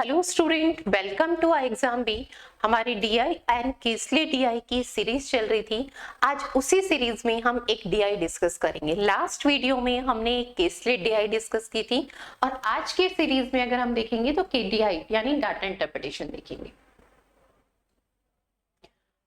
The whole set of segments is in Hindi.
Hello student, welcome to exam B. हमारी डीआई एंड केसले डीआई की सीरीज चल रही थी। आज उसी सीरीज में हम एक डीआई डिस्कस करेंगे। लास्ट वीडियो में हमने एक केसले डीआई डिस्कस की थी और आज के सीरीज में अगर हम देखेंगे तो केडीआई यानी डाटा इंटरप्रिटेशन देखेंगे।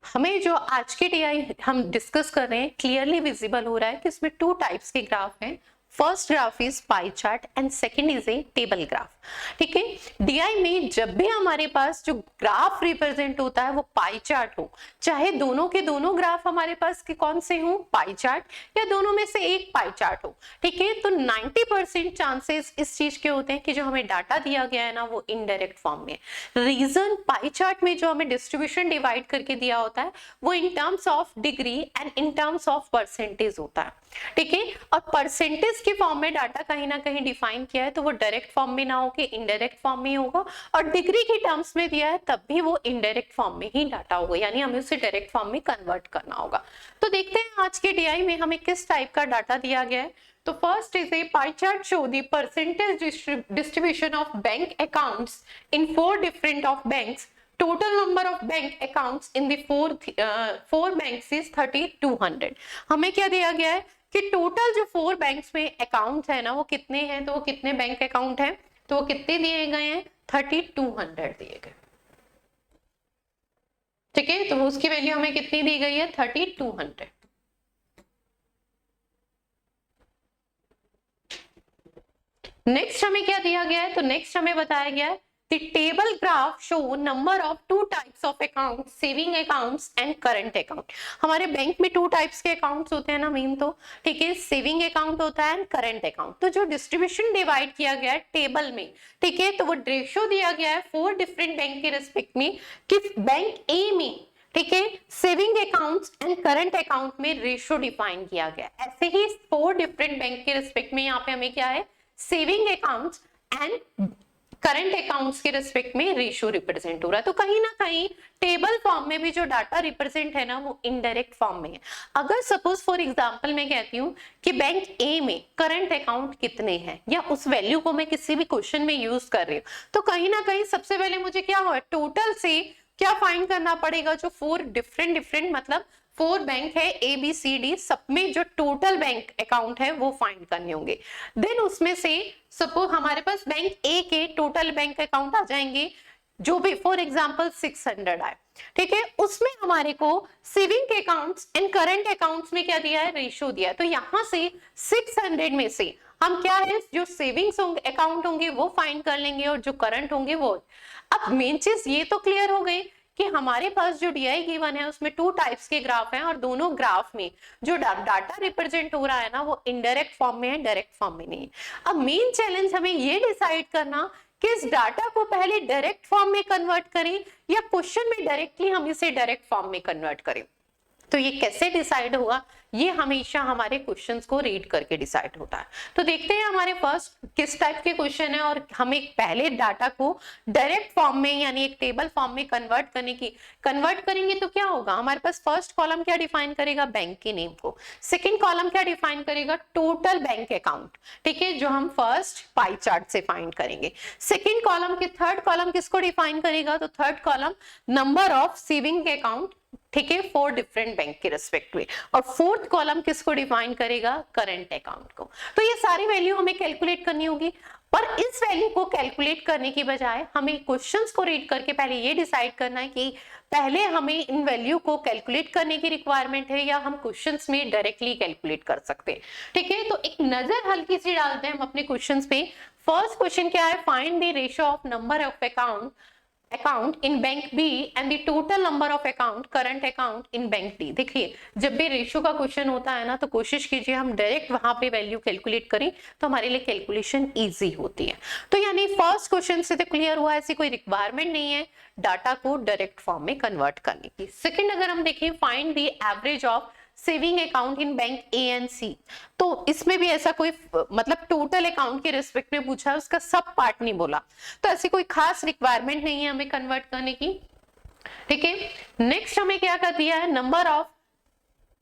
हमें जो आज के डीआई हम डिस्कस कर रहे हैं क्लियरली विजिबल हो रहा है कि इसमें टू टाइप्स के ग्राफ हैं। First graph is pie chart and second is a table graph. ठीक है, डीआई में जब भी हमारे पास जो ग्राफ रिप्रेजेंट होता है वो पाई चार्ट हो, चाहे दोनों के दोनों ग्राफ हमारे पास के कौन से हो पाई चार्ट या दोनों में से एक पाई चार्ट हो, ठीक है, तो 90% चांसेस इस चीज के होते हैं कि जो हमें डाटा दिया गया है ना वो इनडायरेक्ट फॉर्म में। रीजन पाई चार्ट में जो हमें डिस्ट्रीब्यूशन डिवाइड करके दिया होता है वो in terms of degree and in terms of percentage होता है। ठीक है, और परसेंटेज के फॉर्म में डाटा कहीं ना कहीं डिफाइन किया है तो वो डायरेक्ट फॉर्म में ना होके इनडायरेक्ट फॉर्म में होगा, और डिग्री के टर्म्स में दिया है तब भी वो इनडायरेक्ट फॉर्म में ही डाटा होगा, यानी हमें उसे डायरेक्ट फॉर्म में कन्वर्ट करना होगा। तो देखते हैं आज के डीआई में हमें किस टाइप का डाटा दिया गया है। तो first is a pie chart show the percentage distribution of bank accounts in 4 different of banks. Total number of bank accounts in the four banks is 3200। हमें क्या दिया गया है कि टोटल जो 4 बैंक्स में अकाउंट है ना वो कितने हैं, तो वो कितने बैंक अकाउंट हैं, तो वो कितने दिए गए हैं 3200 दिए गए। ठीक है, तो उसकी वैल्यू हमें कितनी दी गई है 3200। नेक्स्ट हमें क्या दिया गया है, तो नेक्स्ट हमें बताया गया है The table graph show number of 2 types of accounts, saving accounts and current account। हमारे बैंक में 2 टाइप्स के अकाउंट्स होते हैं ना मेन, तो ठीक है, सेविंग अकाउंट होता है एंड करंट अकाउंट। तो जो डिस्ट्रीब्यूशन डिवाइड किया गया है टेबल में, ठीक है, तो वो रेशियो दिया गया है 4 डिफरेंट बैंक के रिस्पेक्ट में कि बैंक ए में, ठीक है, saving accounts and current account में रेशियो डिफाइन किया गया। ऐसे ही 4 डिफरेंट बैंक के रिस्पेक्ट में यहाँ पे हमें क्या है saving accounts and current accounts के रिस्पेक्ट में रेशियो रिप्रेजेंट हो रहा है। तो कहीं ना कहीं टेबल फॉर्म में भी जो डाटा रिप्रेजेंट है ना वो इनडायरेक्ट फॉर्म में है। अगर सपोज फॉर एग्जांपल मैं कहती हूँ कि बैंक ए में करंट अकाउंट कितने हैं या उस वैल्यू को मैं किसी भी क्वेश्चन में यूज कर रही हूँ, तो कहीं ना कहीं सबसे पहले मुझे क्या हुआ टोटल से क्या फाइंड करना पड़ेगा, जो 4 डिफरेंट मतलब 4 बैंक है ए बी सी डी, सब में जो टोटल बैंक अकाउंट है वो फाइंड करने होंगे। देन उसमें से सपोज हमारे पास बैंक ए के टोटल बैंक अकाउंट आ जाएंगे जो भी फॉर एग्जांपल 600 आए, ठीक है, उसमें हमारे को saving accounts and current accounts में क्या दिया है रेशियो दिया है। तो यहां से 600 में से हम क्या है जो सेविंग्स अकाउंट होंगे वो फाइंड कर लेंगे और जो करंट होंगे वो। अब मेन चीज ये तो क्लियर हो गई कि हमारे पास जो डीआई गिवन है उसमें 2 टाइप्स के ग्राफ हैं और दोनों ग्राफ में जो डाटा रिप्रेजेंट हो रहा है ना वो इनडायरेक्ट फॉर्म में है, डायरेक्ट फॉर्म में नहीं है। अब मेन चैलेंज हमें ये डिसाइड करना कि इस डाटा को पहले डायरेक्ट फॉर्म में कन्वर्ट करें या क्वेश्चन में डायरेक्टली हम इसे डायरेक्ट फॉर्म में कन्वर्ट करें। तो ये कैसे डिसाइड होगा, ये हमेशा हमारे क्वेश्चंस को रीड करके डिसाइड होता है। तो देखते हैं हमारे फर्स्ट किस टाइप के क्वेश्चन है और हमें पहले डाटा को डायरेक्ट फॉर्म में यानी एक टेबल फॉर्म में कन्वर्ट करेंगे तो क्या होगा हमारे पास फर्स्ट कॉलम क्या डिफाइन करेगा बैंक के नेम को, सेकंड कॉलम क्या डिफाइन करेगा टोटल बैंक अकाउंट, ठीक है, जो हम फर्स्ट पाई चार्ट से फाइंड करेंगे। सेकंड कॉलम के थर्ड कॉलम किसको डिफाइन करेगा, तो third column number of saving account, ठीक है, 4 डिफरेंट बैंक के रिस्पेक्ट में, और फोर्थ कॉलम किसको डिफाइन करेगा करंट अकाउंट को। तो ये सारी वैल्यू हमें कैलकुलेट करनी होगी, पर इस वैल्यू को कैलकुलेट करने की बजाय हमें क्वेश्चंस को रीड करके पहले ये डिसाइड करना है कि पहले हमें इन वैल्यू को कैलकुलेट करने की रिक्वायरमेंट है या हम क्वेश्चंस में डायरेक्टली कैलकुलेट कर सकते हैं। ठीक है, तो एक नजर हल्की सी डालते हैं हम अपने क्वेश्चंस पे। फर्स्ट क्वेश्चन क्या है, find the ratio of number of account in bank B and the total number of account current account in bank D. देखिए जब भी रेशियो का क्वेश्चन होता है ना तो कोशिश कीजिए हम डायरेक्ट वहां पे वैल्यू कैलकुलेट करें तो हमारे लिए कैलकुलेशन इजी होती है। तो यानी फर्स्ट क्वेश्चन से तो क्लियर हुआ ऐसी कोई रिक्वायरमेंट नहीं है डाटा को डायरेक्ट फॉर्म में कन्वर्ट करने की। सेकंड अगर हम देखें find the average of saving account in bank A and C, तो इसमें भी ऐसा कोई मतलब टोटल अकाउंट के रिस्पेक्ट में पूछा है, उसका सब पार्ट नहीं बोला, तो ऐसी कोई खास रिक्वायरमेंट नहीं है हमें कन्वर्ट करने की। ठीक है, नेक्स्ट हमें क्या कर दिया है number of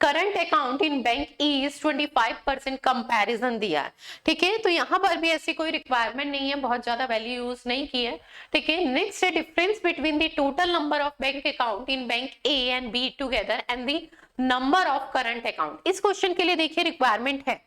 current account in bank E is 25% comparison दिया है, ठीक है। तो यहाँ पर भी ऐसी कोई रिक्वायरमेंट नहीं है, बहुत ज्यादा वैल्यू यूज नहीं की है, ठीक है। नेक्स्ट है difference between the total number of bank account in bank A and be together and the number of current account. इस क्वेश्चन के लिए देखिए रिक्वायरमेंट है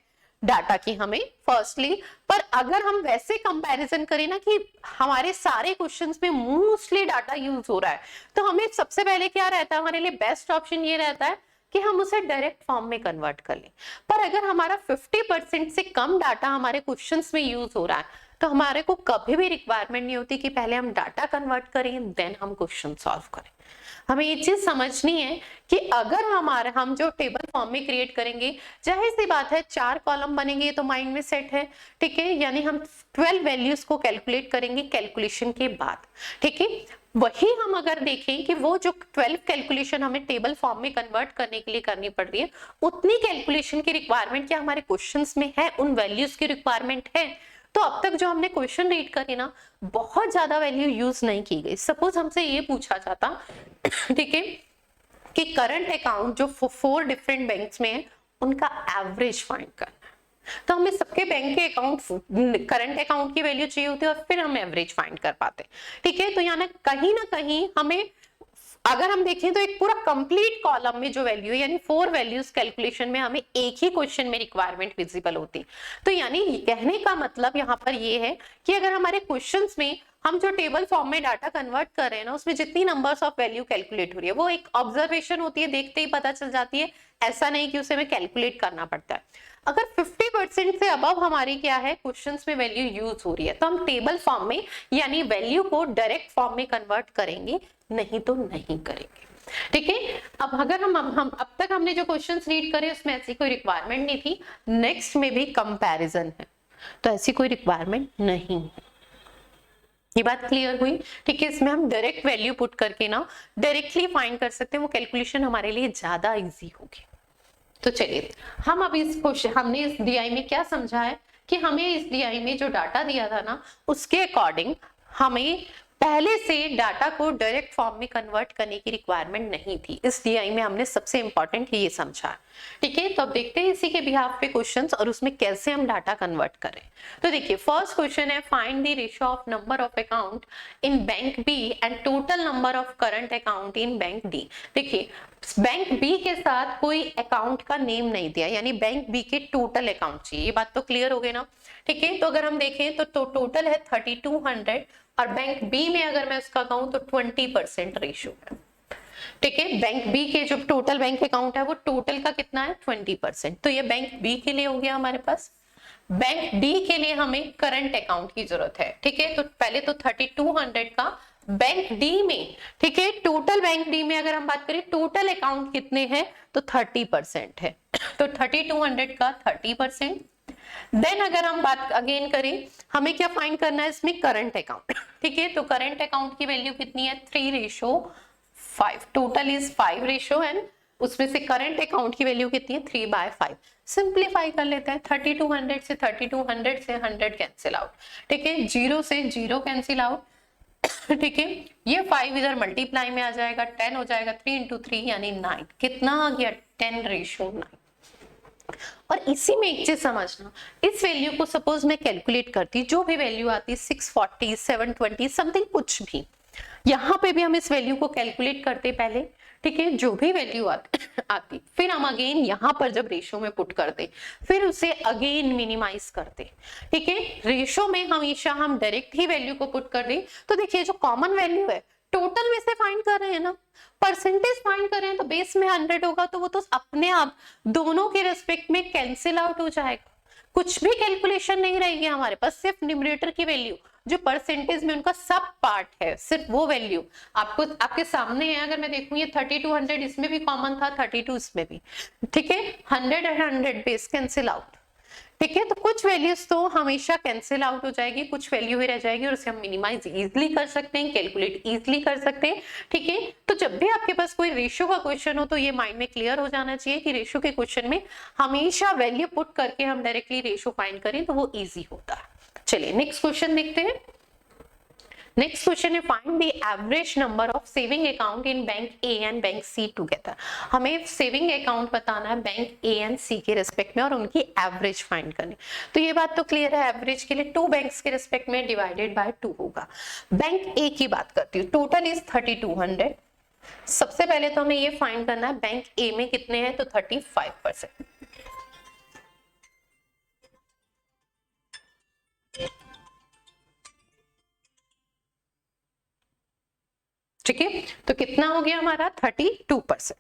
डाटा की हमें फर्स्टली, पर अगर हम वैसे कंपैरिजन करें ना कि हमारे सारे क्वेश्चंस में मोस्टली डाटा यूज हो रहा है, तो हमें सबसे पहले क्या रहता है, हमारे लिए बेस्ट ऑप्शन ये रहता है कि हम उसे डायरेक्ट फॉर्म में कन्वर्ट कर लें। पर अगर हमारा 50% से कम डाटा हमारे क्वेश्चंस में यूज हो रहा है, तो हमारे को कभी भी रिक्वायरमेंट नहीं होती कि पहले हम डाटा कन्वर्ट करें देन हम क्वेश्चन सॉल्व करें। हमें ये चीज समझनी है कि अगर हम जो टेबल फॉर्म में क्रिएट करेंगे, जाहिर सी बात है 4 कॉलम बनेंगे, तो माइंड में सेट है, ठीक है। यानी हम 12 वैल्यूज को कैलकुलेट करेंगे कैलकुलेशन के बाद, ठीक है। वही हम अगर देखें कि वो जो 12 कैलकुलेशन हमें टेबल फॉर्म में कन्वर्ट करने के लिए करनी पड़ रही है, उतनी कैलकुलेशन की रिक्वायरमेंट क्या हमारे क्वेश्चंस में है, उन वैल्यूज की रिक्वायरमेंट है। तो अब तक जो हमने क्वेश्चन रीड करे ना, बहुत ज्यादा वैल्यू यूज नहीं की गई। सपोज हमसे ये पूछा जाता, ठीक है, कि करंट अकाउंट जो 4 डिफरेंट बैंक्स में है उनका एवरेज फाइंड करना, तो हमें सबके बैंक के अकाउंट करंट अकाउंट की वैल्यू चाहिए होती है और फिर हम एवरेज फाइंड कर पाते, ठीक है। तो यहाँ ना कहीं हमें अगर हम देखें तो एक पूरा कंप्लीट कॉलम में जो वैल्यू है, यानी 4 वैल्यूज कैलकुलेशन में हमें एक ही क्वेश्चन में रिक्वायरमेंट विजिबल होती। तो यानी कहने का मतलब यहाँ पर ये है कि अगर हमारे क्वेश्चंस में हम जो टेबल फॉर्म में डाटा कन्वर्ट कर रहे हैं ना, उसमें जितनी नंबर्स ऑफ वैल्यू कैलकुलेट हो रही है वो एक ऑब्जर्वेशन होती है, देखते ही पता चल जाती है, ऐसा नहीं कि उसे हमें कैलकुलेट करना पड़ता है। अगर 50% से अबव हमारी क्या है क्वेश्चंस में वैल्यू यूज हो रही है, तो हम टेबल फॉर्म में यानी वैल्यू को डायरेक्ट फॉर्म में कन्वर्ट करेंगे, नहीं तो नहीं करेंगे, ठीक है। अब अगर हम अब तक हमने जो क्वेश्चंस रीड करे उसमें ऐसी कोई रिक्वायरमेंट नहीं थी। नेक्स्ट में भी कंपैरिजन है, तो ऐसी कोई रिक्वायरमेंट नहीं है। ये बात क्लियर हुई, ठीक है। इसमें हम डायरेक्ट वैल्यू पुट करके ना डायरेक्टली फाइंड कर सकते हैं, वो कैलकुलेशन हमारे लिए ज्यादा इजी होगी। तो चलिए हम अब इस क्वेश्चन हमने इस डीआई में क्या समझा है कि हमें इस डीआई में जो डाटा दिया था ना, उसके अकॉर्डिंग हमें पहले से डाटा को डायरेक्ट फॉर्म में कन्वर्ट करने की रिक्वायरमेंट नहीं थी। इस डीआई में हमने सबसे इंपॉर्टेंट ये समझा, ठीक है। तो अब देखते हैं इसी के बिहाफ पे क्वेश्चंस और उसमें कैसे हम डाटा कन्वर्ट करें। तो देखिए फर्स्ट क्वेश्चन है, find the ratio of number of account in bank B and total number of current account in bank D. देखिए बैंक बी के साथ कोई अकाउंट का नेम नहीं दिया, यानी बैंक बी के टोटल अकाउंट चाहिए। ये बात तो क्लियर हो गई ना, ठीक है। तो अगर हम देखें तो टोटल है 3200 और बैंक बी में अगर मैं उसका कहूं तो 20% रेशियो है, ठीक है। बैंक बी के जो टोटल बैंक अकाउंट है वो टोटल का कितना है 20%। तो ये बैंक बी के लिए हो गया हमारे पास। बैंक डी के लिए हमें करंट अकाउंट की जरूरत है, ठीक है। तो पहले तो 3200 का बैंक डी में, ठीक है, टोटल बैंक डी में अगर हम बात करें टोटल अकाउंट कितने हैं तो 30% है, तो 3200 का 30%। देन अगर हम बात अगेन करें, हमें क्या फाइंड करना है इसमें करंट अकाउंट, ठीक है। तो करंट अकाउंट की वैल्यू कितनी है 3:5, टोटल इज 5 एंड उसमें से करंट अकाउंट की वैल्यू कितनी है 3/5। सिंप्लीफाई कर लेते हैं, 3200 से 3200 से 100 कैंसिल आउट, ठीक है, 0 से 0 कैंसिल आउट, ठीक है। ये 5 इधर मल्टीप्लाई में आ जाएगा, 10 हो जाएगा, 3 into 3 यानी 9। कितना आ गया 10:9। और इसी में एक चीज समझना, इस वैल्यू को सपोज मैं कैलकुलेट करती, जो भी वैल्यू आती 640 720 समथिंग कुछ भी, यहाँ पे भी हम इस वैल्यू को कैलकुलेट करते पहले, ठीक है। जो भी वैल्यू आती फिर हम अगेन यहाँ पर जब रेशो में पुट करते, फिर उसे अगेन मिनिमाइज करते, ठीक है। रेशो में हमेशा हम डायरेक्ट ही वैल्यू को पुट कर दें। तो देखिए जो कॉमन वैल्यू है टोटल में से फाइंड कर रहे हैं ना, परसेंटेज फाइंड कर रहे हैं, तो बेस में 100 होगा तो वो तो अपने आप दोनों के रेस्पेक्ट में कैंसिल आउट हो जाएगा, कुछ भी कैलकुलेशन नहीं रहेगी हमारे पास, सिर्फ न्यूमरेटर की वैल्यू जो परसेंटेज में उनका सब पार्ट है, सिर्फ वो वैल्यू आपको आपके सामने है। अगर मैं देखूं ये 3200 इसमें भी कॉमन था, 32 इसमें भी, ठीक है। 100 और 100 बेस कैंसिल आउट, ठीक है। तो कुछ वैल्यूज तो हमेशा कैंसिल आउट हो जाएगी, कुछ वैल्यू ही रह जाएगी और उसे हम मिनिमाइज इजीली कर सकते हैं, कैलकुलेट इजीली कर सकते हैं, ठीक है। तो जब भी आपके पास कोई रेशियो का क्वेश्चन हो तो ये माइंड में क्लियर हो जाना चाहिए कि रेशियो के क्वेश्चन में हमेशा वैल्यू पुट करके हम डायरेक्टली रेशियो फाइंड करें तो वो इजी होता है। चलिए नेक्स्ट क्वेश्चन देखते हैं। नेक्स्ट क्वेश्चन है find the average number of saving account in bank A and bank C together. हमें सेविंग अकाउंट बताना है बैंक ए एंड सी के रिस्पेक्ट में और उनकी एवरेज फाइंड करनी। तो ये बात तो क्लियर है, एवरेज के लिए 2 बैंक्स के रिस्पेक्ट में डिवाइडेड बाय 2 होगा। बैंक ए की बात करती हूँ, टोटल इज 3200। सबसे पहले तो हमें ये फाइंड करना है बैंक ए में कितने हैं, तो 35%। ठीक है, तो कितना हो गया हमारा 32%।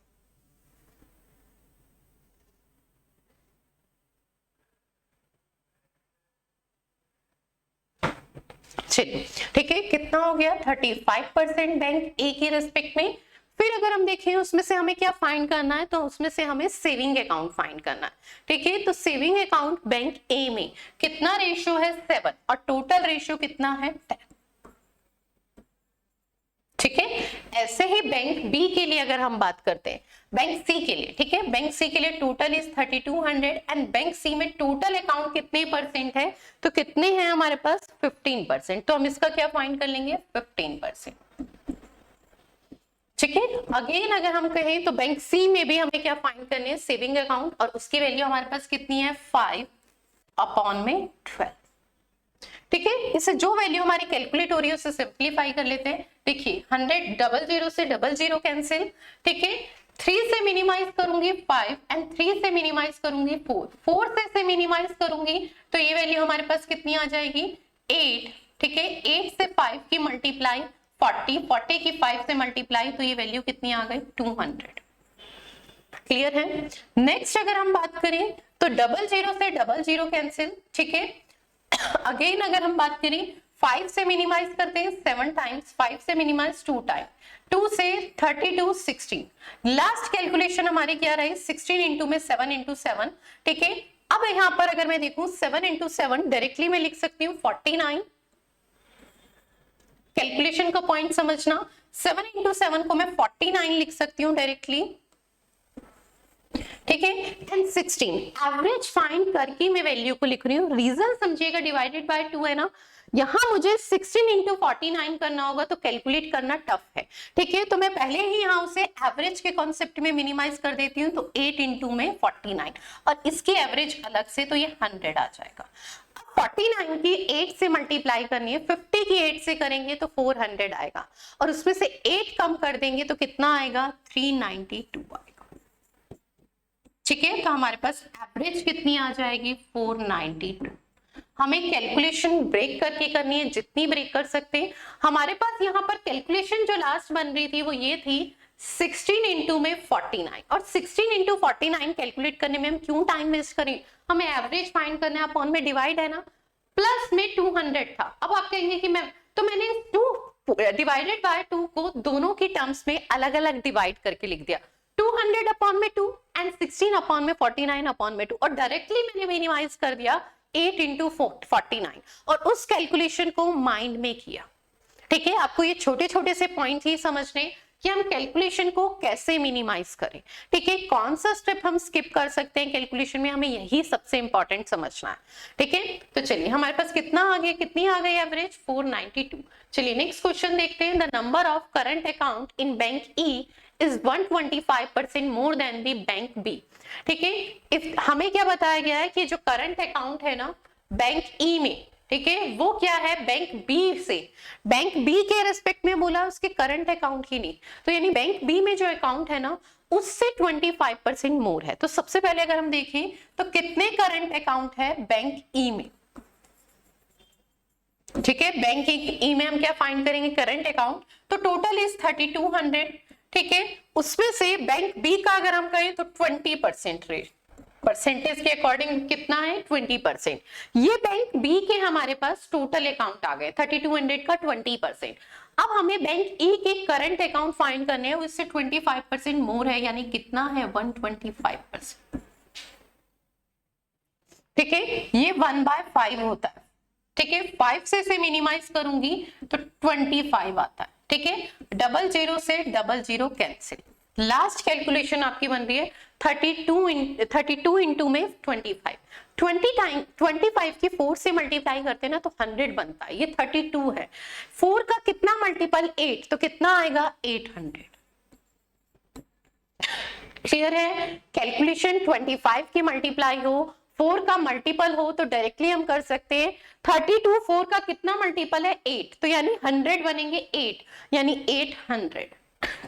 चलिए ठीक है, कितना हो गया 35% बैंक ए के रेस्पेक्ट में। फिर अगर हम देखें उसमें से हमें क्या फाइंड करना है, तो उसमें से हमें सेविंग अकाउंट फाइंड करना है। ठीक है, तो सेविंग अकाउंट बैंक ए में कितना रेशियो है 7 और टोटल रेशियो कितना है 10। ठीक है, ऐसे ही बैंक बी के लिए अगर हम बात करते हैं, बैंक सी के लिए, ठीक है, बैंक सी के लिए टोटल इज 3200 एंड बैंक सी में टोटल अकाउंट कितने परसेंट है, तो कितने हैं हमारे पास 15%। तो हम इसका क्या फाइंड कर लेंगे 15%। ठीक है, अगेन अगर हम कहें तो बैंक सी में भी हमें क्या फाइंड करनी है सेविंग अकाउंट, और उसकी वैल्यू हमारे पास कितनी है 5/12। ठीक है, इसे जो वैल्यू हमारी कैलकुलेट हो रही है उसे सिंप्लीफाई कर लेते हैं। देखिए 100 00 से 00 कैंसिल। ठीक है, 3 से मिनिमाइज करूंगी 5 एंड 3 से मिनिमाइज करूंगी 4 से मिनिमाइज करूंगी तो ये वैल्यू हमारे पास कितनी आ जाएगी 8। ठीक है, 8 से 5 की मल्टीप्लाई 40 की 5 से मल्टीप्लाई तो ये वैल्यू कितनी आ गई 200। क्लियर है। नेक्स्ट अगर हम बात करें तो 00 से 00 कैंसिल। ठीक है, अगेन अगर हम बात करें 5 से मिनिमाइज करते हैं 7 टाइम्स, 5 से मिनिमाइज 2 टाइम, 2 से 32 16। लास्ट कैलकुलेशन हमारी क्या रही 16 इंटू में 7 इंटू 7। ठीक है, अब यहां पर अगर मैं देखूं 7 इंटू 7 डायरेक्टली मैं लिख सकती हूँ 49। कैलकुलेशन का पॉइंट समझना, 7 इंटू 7 को मैं 49 लिख सकती हूँ डायरेक्टली। ठीक है, एंड 16 एवरेज फाइंड करके मैं वैल्यू को लिख रही हूँ। रीजन समझिएगा, डिवाइडेड बाय 2 है ना, यहां मुझे 16 इंटू 49 करना होगा तो कैलकुलेट करना टफ है। ठीक है, तो मैं पहले ही यहां उसे एवरेज के कॉन्सेप्ट में मिनिमाइज कर देती हूँ, तो 8 इंटू में 49 और इसकी एवरेज अलग से तो ये 100 आ जाएगा। 49 की 8 से मल्टीप्लाई करनी है, 50 की 8 से करेंगे तो 400 आएगा और उसमें से 8 कम कर देंगे तो कितना आएगा 392 आएगा। ठीक है, तो हमारे पास एवरेज कितनी आ जाएगी 492। हमें कैलकुलेशन ब्रेक करके करनी है, जितनी ब्रेक कर सकते हैं। हमारे पास यहाँ पर कैलकुलेशन जो लास्ट बन रही थी वो ये थी 16 इंटू में 49 और 16 इंटू 49 कैलकुलेट करने में हम क्यों टाइम वेस्ट करें, हमें एवरेज फाइंड करना है, अपॉन में डिवाइड है ना, प्लस में 200 था। अब आप कहेंगे कि मैंने 2 डिवाइडेड बाय 2 को दोनों की टर्म्स में अलग अलग डिवाइड करके लिख दिया, 200 अपॉन में 2 एंड 16 अपॉन में 49 अपॉन में 2 और डायरेक्टली मैंने मिनिमाइज कर दिया 8 इंटू 49 और उस कैलकुलेशन को माइंड में किया। ठीक है, आपको ये छोटे छोटे से पॉइंट ही समझने कि हम कैलकुलेशन को कैसे मिनिमाइज करें। ठीक है, कौन सा स्टेप हम स्किप कर सकते हैं कैलकुलेशन में, हमें यही सबसे इंपॉर्टेंट समझना है। ठीक है, तो चलिए हमारे पास कितना आ गया, कितनी आ गई एवरेज 492। चलिए नेक्स्ट क्वेश्चन देखते हैं। The number of current account in bank E is 125% more than the bank B. ठीक है, इफ हमें क्या बताया गया है कि जो करंट अकाउंट है ना बैंक ई में, ठीक है, वो क्या है बैंक बी से, बैंक बी के रेस्पेक्ट में बोला, उसके करंट अकाउंट ही नहीं, तो यानी बैंक बी में जो अकाउंट है ना उससे 25% मोर है। तो सबसे पहले अगर हम देखें तो कितने करंट अकाउंट है बैंक ई में। ठीक है, बैंक ई में हम क्या फाइंड करेंगे करंट अकाउंट, तो टोटल इज 3200। ठीक है, उसमें से बैंक बी का अगर हम कहें तो 20% रेट, परसेंटेज के अकॉर्डिंग कितना है 20%। ये बैंक बी के हमारे पास टोटल अकाउंट आ गए 3200 का 20%। अब हमें बैंक ई के करंट अकाउंट फाइंड करने हैं, उससे 25% मोर है, यानी कितना है 125%। ठीक है, ये 1/5 होता है। ठीक है, 5 से मिनिमाइज करूंगी तो 25 आता है। ठीक है, 00 से 00 कैंसिल। लास्ट कैलकुलेशन आपकी बन रही है 32 इंटू में 25, 25 की 4 से मल्टीप्लाई करते हैं ना तो 100 बनता है, ये 32 है। 4 का कितना मल्टीपल 8, तो कितना आएगा 800। क्लियर है? कैलकुलेशन 25 की मल्टीप्लाई हो, 4 का मल्टीपल हो तो डायरेक्टली हम कर सकते हैं। 32 4 का कितना मल्टीपल है 8, तो यानी 100 बनेंगे 8, यानी 800।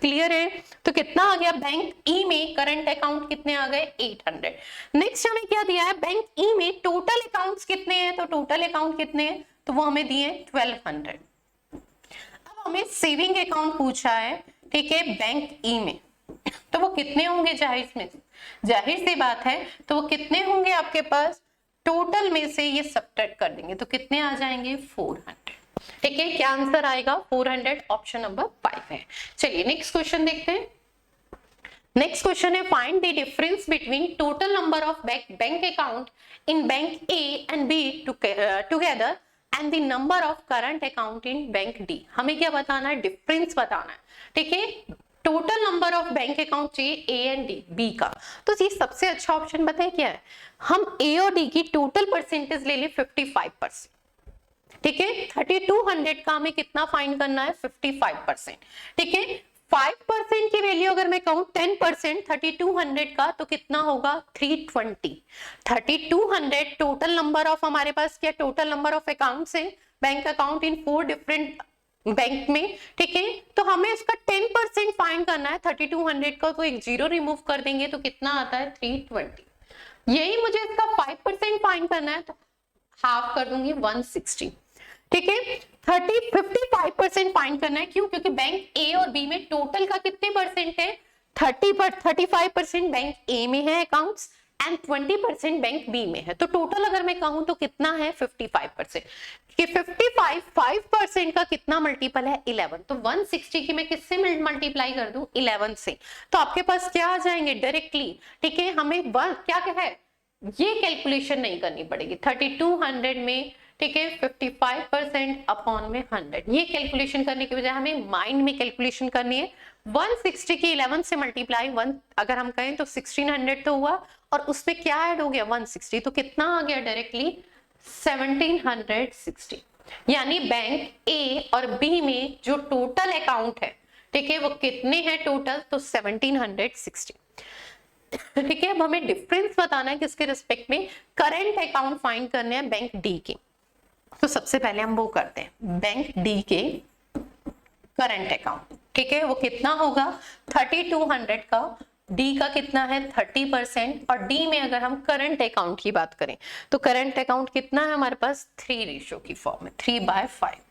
क्लियर है? तो कितना आ गया बैंक ई में करंट अकाउंट कितने आ गए 800। नेक्स्ट हमें क्या दिया है, बैंक ई में टोटल अकाउंट्स कितने हैं, तो टोटल अकाउंट कितने हैं, तो वो हमें दिए 1200। अब हमें सेविंग अकाउंट पूछा है, ठीक है, बैंक ई में, तो वो कितने होंगे, जाहिर सी बात है, तो वो कितने होंगे आपके पास, टोटल में से ये सब्ट्रैक्ट कर देंगे तो कितने आ जाएंगे 400। ठीक है, क्या आंसर आएगा 400, ऑप्शन नंबर 5 है। चलिए नेक्स्ट क्वेश्चन देखते हैं। नेक्स्ट क्वेश्चन है find the difference between total number of bank account in bank A and be together and the number of current account in bank D. हमें क्या बताना है, डिफरेंस बताना है। ठीक है, total number of bank account चाहिए ए एंड डी, बी का, तो ये सबसे अच्छा ऑप्शन बताए क्या है, हम ए और डी की टोटल परसेंटेज ले ले 55%। ठीक है, 3200 का हमें कितना फाइंड करना है 55%। ठीक है, 5% की वैल्यू अगर मैं कहूं 10% 3200 का तो कितना होगा 320। 3200 टोटल नंबर ऑफ, हमारे पास क्या टोटल नंबर ऑफ अकाउंट्स है, bank account in 4 different bank में। ठीक है, तो हमें इसका 10% फाइंड करना है 3200 का, तो एक जीरो रिमूव कर देंगे तो कितना आता है 320। यही मुझे इसका 5% फाइंड करना है तो हाफ कर दूंगी 160। ठीक है, 55% फाइंड करना है, क्यों, क्योंकि बैंक ए और बी में टोटल का कितने परसेंट है 35% बैंक ए में है अकाउंट्स एंड 20% बैंक बी में है, तो टोटल अगर मैं कहूं तो कितना है 55%। कि 5% का कितना मल्टीपल है 11, तो 160 की मैं किससे मल्टीप्लाई कर दूं 11 से, तो आपके पास क्या आ जाएंगे डायरेक्टली। ठीक है, हमें क्या है, ये कैलकुलेशन नहीं करनी पड़ेगी 3200 में। ठीक है, 55% अपॉन में 100, ये कैलकुलेशन करने की बजाय हमें माइंड में कैलकुलेशन करनी है। 160 की 11 से मल्टीप्लाई 1 अगर हम कहें तो 1600 तो हुआ, और उसमें क्या ऐड हो गया 160, तो कितना आ गया डायरेक्टली 1760। यानी बैंक ए और बी में जो टोटल अकाउंट है, ठीक है, वो कितने हैं टोटल, तो 1760। ठीक है, अब हमें डिफरेंस बताना है किसके रिस्पेक्ट में, करंट अकाउंट फाइंड करने हैं बैंक डी के। तो सबसे पहले हम वो करते हैं, बैंक डी के करंट अकाउंट। ठीक है, वो कितना होगा 3200 का, डी का कितना है 30%, और डी में अगर हम करंट अकाउंट की बात करें तो करंट अकाउंट कितना है हमारे पास 3 रेशियो की फॉर्म में 3/5।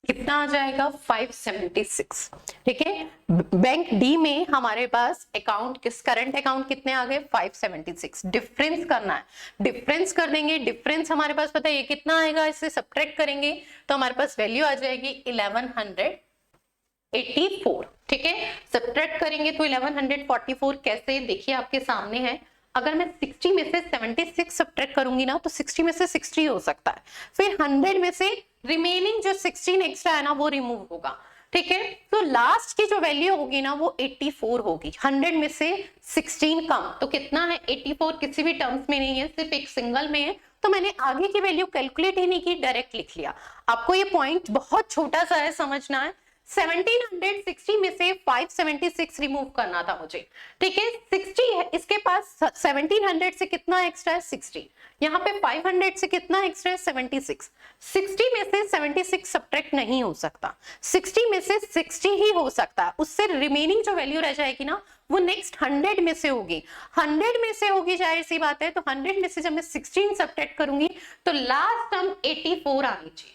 कितना आ जाएगा 576। ठीक है, बैंक डी में हमारे पास अकाउंट किस करंट अकाउंट कितने आ गए 576। डिफरेंस करना है, डिफरेंस कर देंगे, डिफरेंस हमारे पास पता है ये कितना आएगा, इससे सब्ट्रैक्ट करेंगे तो हमारे पास वैल्यू आ जाएगी 1184। ठीक है, सब्ट्रैक्ट करेंगे तो 1144 कैसे, देखिए आपके सामने है। अगर मैं 60 में से 76 सब्ट्रैक्ट करूंगी ना तो 60 में से 60 हो सकता है, फिर 100 में से रिमेनिंग जो 16 एक्स्ट्रा है ना वो रिमूव होगा। ठीक है, तो लास्ट की जो वैल्यू होगी ना वो 84 होगी, 100 में से 16 कम, तो कितना है 84, किसी भी टर्म्स में नहीं है, सिर्फ एक सिंगल में है, तो मैंने आगे की वैल्यू कैलकुलेट ही नहीं की, डायरेक्ट लिख लिया। आपको ये पॉइंट बहुत छोटा सा है, समझना है। 1760 में से 576 रिमूव करना था मुझे। ठीक है, 60 है इसके पास, 1700 से कितना एक्स्ट्रा है 60, यहाँ पे 500 से कितना एक्स्ट्रा है 76। 60 में से 76 सब्ट्रैक्ट नहीं हो सकता, 60 में से 60 ही हो सकता है, उससे रिमेनिंग जो वैल्यू रह जाएगी ना वो नेक्स्ट 100 में से होगी, 100 में से होगी, जाहिर सी बात है। तो 100 में से जब मैं 16 सब्ट्रैक्ट करूंगी तो लास्ट टर्म 84 आनी चाहिए।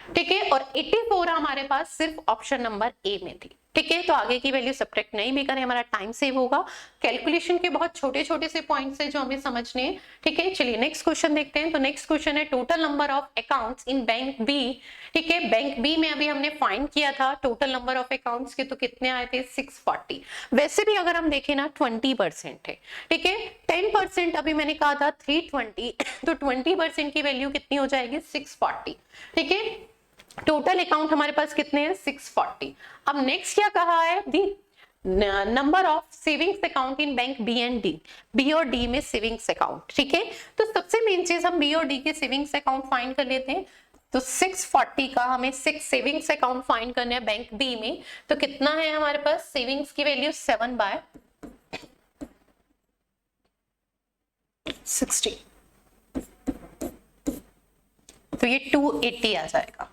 ठीक है, और 84 हमारे पास सिर्फ ऑप्शन नंबर ए में थी। ठीक है, तो आगे की वैल्यू सब्ट्रैक्ट नहीं भी करें, हमारा टाइम सेव होगा। कैलकुलेशन के बहुत छोटे छोटे से पॉइंट्स है जो हमें समझने हैं। ठीक है, चलिए नेक्स्ट क्वेश्चन देखते हैं। तो नेक्स्ट क्वेश्चन है total number of accounts in bank B. ठीक है, बैंक बी में अभी हमने फाइंड किया था टोटल नंबर ऑफ अकाउंट्स के, तो कितने आए थे 640। वैसे भी अगर हम देखें ना 20% है। ठीक है, 10% अभी मैंने कहा था 320, तो 20% की वैल्यू कितनी हो जाएगी 640। ठीक है, टोटल अकाउंट हमारे पास कितने हैं 640। अब नेक्स्ट क्या कहा है, the number of savings account in bank B and D. B और डी में सेविंग्स अकाउंट। ठीक है, तो सबसे मेन चीज हम बी और डी के सेविंग्स अकाउंट फाइंड कर लेते हैं। तो 640 का हमें 6 सेविंग्स अकाउंट फाइंड करना है बैंक बी में। तो कितना है हमारे पास सेविंग्स की वैल्यू 7/60, तो ये 280 आ जाएगा।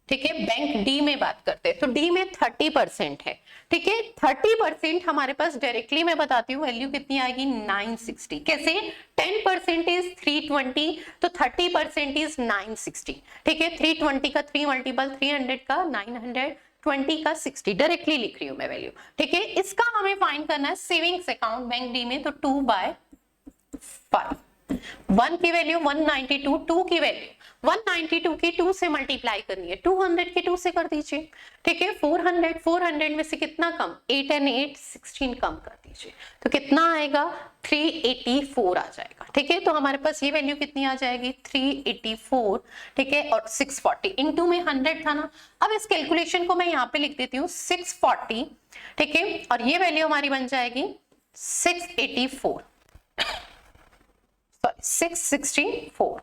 ठीक है, बैंक डी में बात करते हैं, तो डी में 30% है। ठीक है, 30% हमारे पास डायरेक्टली मैं बताती हूँ वैल्यू कितनी आएगी 960। कैसे, 10% इज 320, तो 30% इज 960। ठीक है, 320 का 3 मल्टीपल 300 का 920 का 60, डायरेक्टली लिख रही हूँ मैं वैल्यू। ठीक है, इसका हमें फाइंड करना है सेविंग्स अकाउंट बैंक डी में, तो 2/5। 1 की वैल्यू 192, 2 की वैल्यू 192 की 2 से मल्टीप्लाई करनी है, 200 की 2 से कर दीजिए। ठीक है, 400 में से कितना कम, 8 and 8 16 कम कर दीजिए, तो कितना आएगा 384 आ जाएगा। ठीक है, तो हमारे पास ये वैल्यू कितनी आ जाएगी 384। ठीक है, और 640 इनटू में 100 था ना। अब इस कैलकुलेशन को मैं यहाँ पे लिख देती हूँ 640। ठीक है, और ये वैल्यू हमारी बन जाएगी 684, सॉरी 664।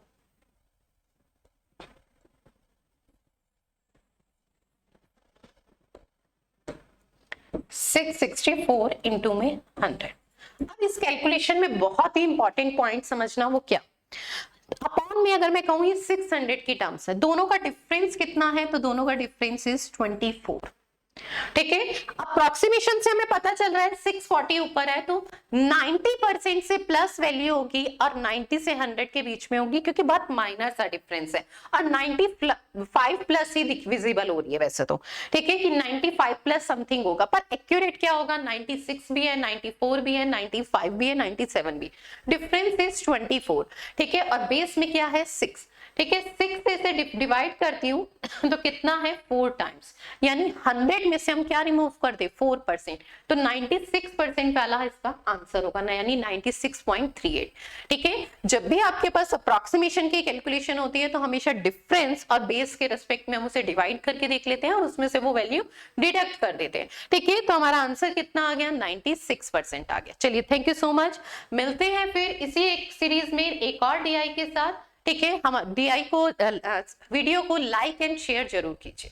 664 इंटू में 100। अब इस कैलकुलेशन में बहुत ही इंपॉर्टेंट पॉइंट समझना, वो क्या, अपॉन में अगर मैं कहूँ ये 600 की टर्म्स है, दोनों का डिफरेंस कितना है, तो दोनों का डिफरेंस इज 24। ठीक है, अप्रोक्सीमेशन से हमें पता चल रहा है 640 ऊपर है, तो 90% से प्लस वैल्यू होगी और 90 से 100 के बीच में होगी, क्योंकि बहुत माइनर सा डिफरेंस है, और 95 प्लस ही विजिबल हो रही है वैसे तो। ठीक है, कि 95 प्लस समथिंग होगा, पर एक्यूरेट क्या होगा 96 भी है, 94 भी है, 95 भी है, 97 भी। Difference is 24। ठीक है, और बेस में क्या है 6। ठीक है, 6 से इसे डिवाइड करती हूँ तो कितना है 4 टाइम्स, यानी 100 में से हम क्या रिमूव कर दे 4%, तो 96% वाला इसका आंसर होगा ना, यानी 96.38। ठीक है, जब भी आपके पास अप्रोक्सीमेशन की कैलकुलेशन होती है तो हमेशा डिफरेंस और बेस के रिस्पेक्ट में हम उसे डिवाइड करके देख लेते हैं और उसमें से वो वैल्यू डिडक्ट कर देते हैं। ठीक है, तो हमारा आंसर कितना आ गया 96% आ गया। चलिए, थैंक यू सो मच, मिलते हैं फिर इसी एक सीरीज में एक और DI के साथ। ठीक है, हम DI को वीडियो को लाइक एंड शेयर जरूर कीजिए।